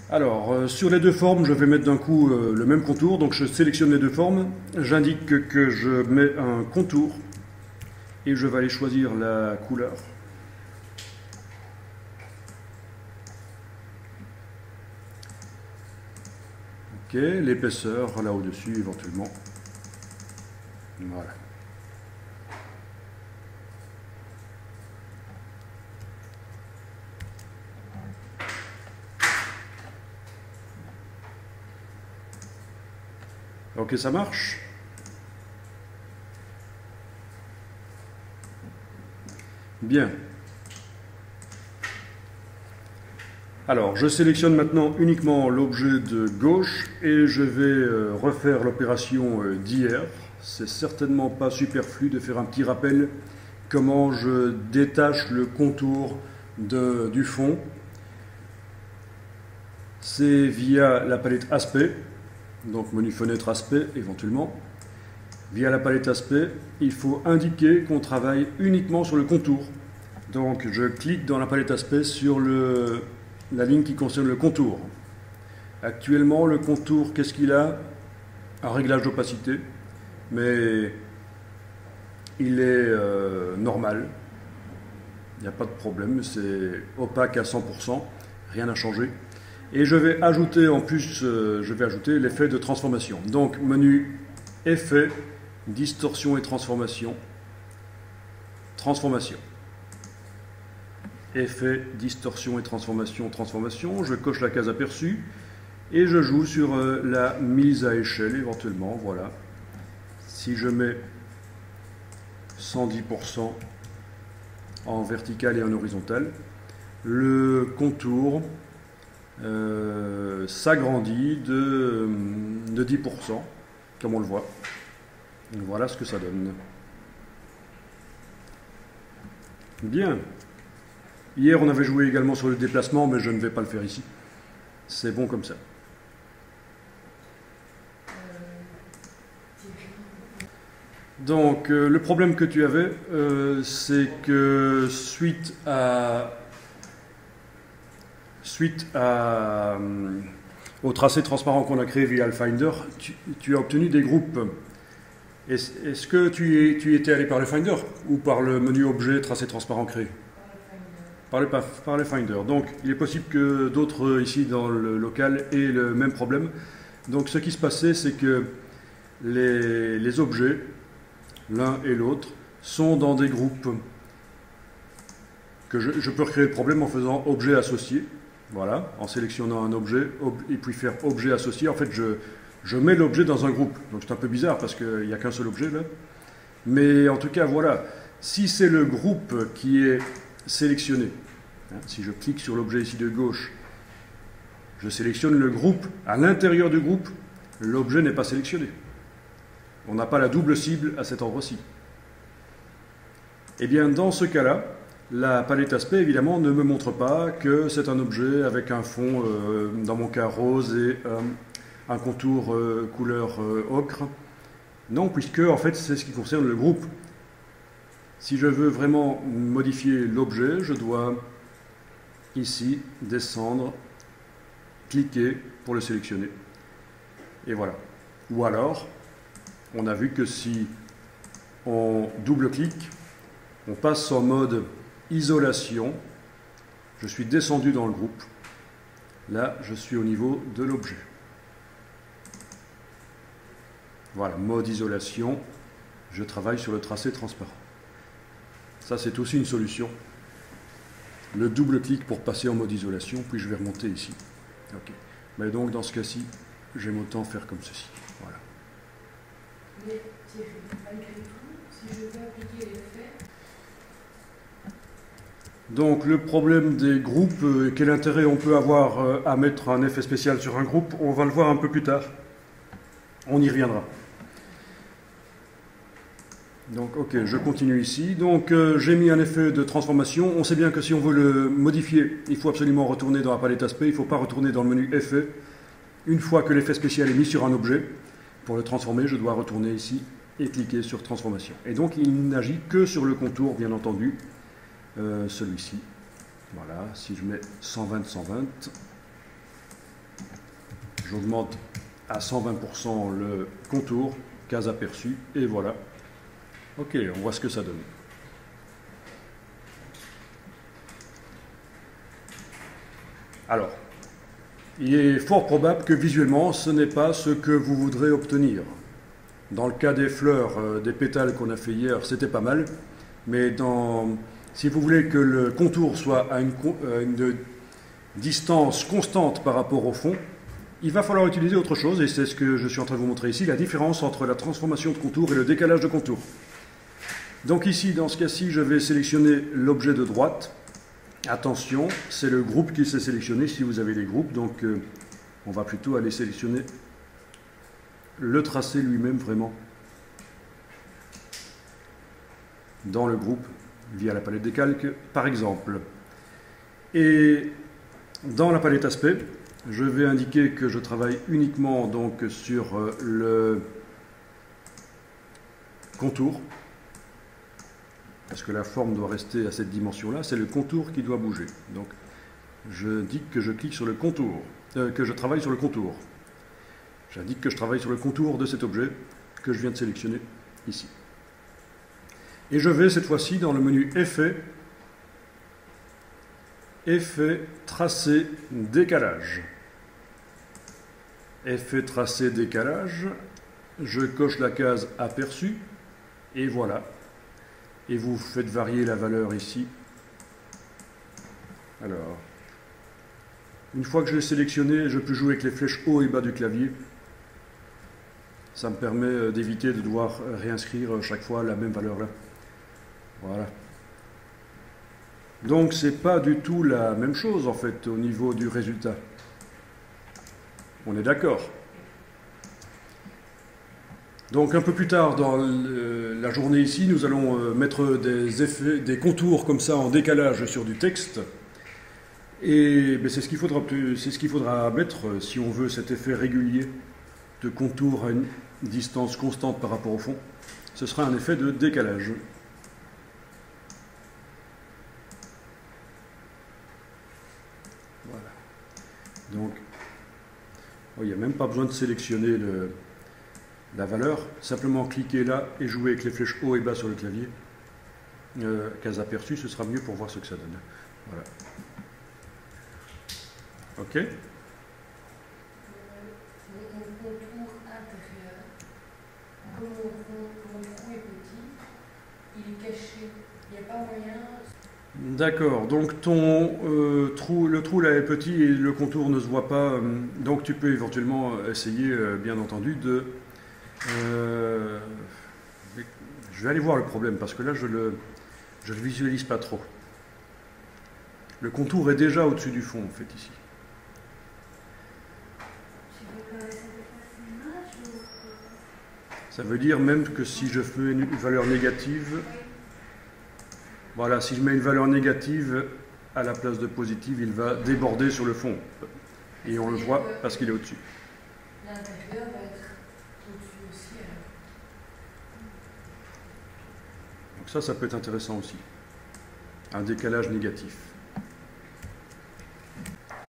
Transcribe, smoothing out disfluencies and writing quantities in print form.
Alors, sur les deux formes, je vais mettre d'un coup le même contour. Donc je sélectionne les deux formes, j'indique que je mets un contour et je vais aller choisir la couleur. Ok, l'épaisseur là au-dessus éventuellement. Voilà. Ok, ça marche. Bien. Alors, je sélectionne maintenant uniquement l'objet de gauche et je vais refaire l'opération d'hier. C'est certainement pas superflu de faire un petit rappel comment je détache le contour du fond. C'est via la palette aspect, donc menu fenêtre aspect éventuellement. Via la palette aspect, il faut indiquer qu'on travaille uniquement sur le contour. Donc je clique dans la palette aspect sur la ligne qui concerne le contour. Actuellement, le contour, qu'est-ce qu'il a? Un réglage d'opacité, mais il est normal. Il n'y a pas de problème, c'est opaque à 100%, rien n'a changé. Et je vais ajouter en plus, l'effet de transformation. Donc menu effet, distorsion et transformation. Transformation. Effet, distorsion et transformation, transformation. Je coche la case aperçue et je joue sur la mise à échelle éventuellement. Voilà. Si je mets 110% en vertical et en horizontal, le contour s'agrandit de 10%, comme on le voit. Voilà ce que ça donne. Bien. Hier, on avait joué également sur le déplacement, mais je ne vais pas le faire ici. C'est bon comme ça. Donc, le problème que tu avais, c'est que suite au tracé transparent qu'on a créé via le Finder, tu as obtenu des groupes. Est-ce que tu étais allé par le Finder ou par le menu objet tracé transparent créé? Par le Finder. Donc, il est possible que d'autres ici dans le local aient le même problème. Donc, ce qui se passait, c'est que les objets, l'un et l'autre, sont dans des groupes que je peux recréer le problème en faisant objet associé. Voilà, en sélectionnant un objet et puis faire objet associé. En fait, je mets l'objet dans un groupe. Donc, c'est un peu bizarre parce qu'il n'y a qu'un seul objet là. Mais en tout cas, voilà. Si c'est le groupe qui est sélectionné, si je clique sur l'objet ici de gauche, je sélectionne le groupe. À l'intérieur du groupe, l'objet n'est pas sélectionné. On n'a pas la double cible à cet endroit-ci. Et bien, dans ce cas-là, la palette aspect, évidemment, ne me montre pas que c'est un objet avec un fond, dans mon cas, rose et un contour couleur ocre. Non, puisque, en fait, c'est ce qui concerne le groupe. Si je veux vraiment modifier l'objet, je dois, ici, descendre, cliquer pour le sélectionner. Et voilà. Ou alors, on a vu que si on double-clique, on passe en mode isolation. Je suis descendu dans le groupe. Là, je suis au niveau de l'objet. Voilà, mode isolation. Je travaille sur le tracé transparent. Ça, c'est aussi une solution. Le double-clic pour passer en mode isolation, puis je vais remonter ici. Ok. Mais donc, dans ce cas-ci, j'aime autant faire comme ceci. Voilà. Mais Thierry, malgré tout, si je veux appliquer l'effet... Donc, le problème des groupes, quel intérêt on peut avoir à mettre un effet spécial sur un groupe, on va le voir un peu plus tard. On y reviendra. Donc, ok, je continue ici. Donc, j'ai mis un effet de transformation. On sait bien que si on veut le modifier, il faut absolument retourner dans la palette aspect. Il ne faut pas retourner dans le menu effet. Une fois que l'effet spécial est mis sur un objet, pour le transformer, je dois retourner ici et cliquer sur transformation. Et donc, il n'agit que sur le contour, bien entendu, celui-ci. Voilà, si je mets 120, 120. J'augmente à 120% le contour, case aperçue, et voilà. Ok, on voit ce que ça donne. Alors, il est fort probable que visuellement, ce n'est pas ce que vous voudrez obtenir. Dans le cas des fleurs, des pétales qu'on a fait hier, c'était pas mal. Mais si vous voulez que le contour soit à une distance constante par rapport au fond, il va falloir utiliser autre chose, et c'est ce que je suis en train de vous montrer ici, la différence entre la transformation de contour et le décalage de contour. Donc ici, dans ce cas-ci, je vais sélectionner l'objet de droite. Attention, c'est le groupe qui s'est sélectionné si vous avez des groupes, donc on va plutôt aller sélectionner le tracé lui-même vraiment dans le groupe via la palette des calques par exemple. Et dans la palette aspect, je vais indiquer que je travaille uniquement donc sur le contour, parce que la forme doit rester à cette dimension-là, c'est le contour qui doit bouger. Donc je dis que je clique sur le contour, que je travaille sur le contour. J'indique que je travaille sur le contour de cet objet que je viens de sélectionner ici. Et je vais cette fois-ci dans le menu Effet, Effet, Tracé, Décalage. Effet, Tracé, Décalage. Je coche la case Aperçu et voilà. Et vous faites varier la valeur ici. Alors, une fois que je l'ai sélectionné, je peux jouer avec les flèches haut et bas du clavier. Ça me permet d'éviter de devoir réinscrire chaque fois la même valeur là. Voilà. Donc c'est pas du tout la même chose en fait au niveau du résultat. On est d'accord. Donc un peu plus tard dans la journée ici, nous allons mettre des effets, des contours comme ça en décalage sur du texte. Et c'est ce qu'il faudra mettre si on veut cet effet régulier de contour à une distance constante par rapport au fond. Ce sera un effet de décalage. Voilà. Donc, il n'y a même pas besoin de sélectionner la valeur, simplement cliquer là et jouer avec les flèches haut et bas sur le clavier. Case aperçue, ce sera mieux pour voir ce que ça donne. Voilà. Ok. Mon contour intérieur, comme mon trou est petit, il est caché. Il n'y a pas moyen. D'accord, donc ton le trou là est petit et le contour ne se voit pas, donc tu peux éventuellement essayer, bien entendu, de... je vais aller voir le problème, parce que là je le visualise pas trop. Le contour est déjà au-dessus du fond, en fait, ici. Ça veut dire même que si je fais une valeur négative... Voilà, si je mets une valeur négative à la place de positive, il va déborder sur le fond. Et on le voit parce qu'il est au-dessus. L'intérieur va être au-dessus aussi. Donc ça peut être intéressant aussi. Un décalage négatif.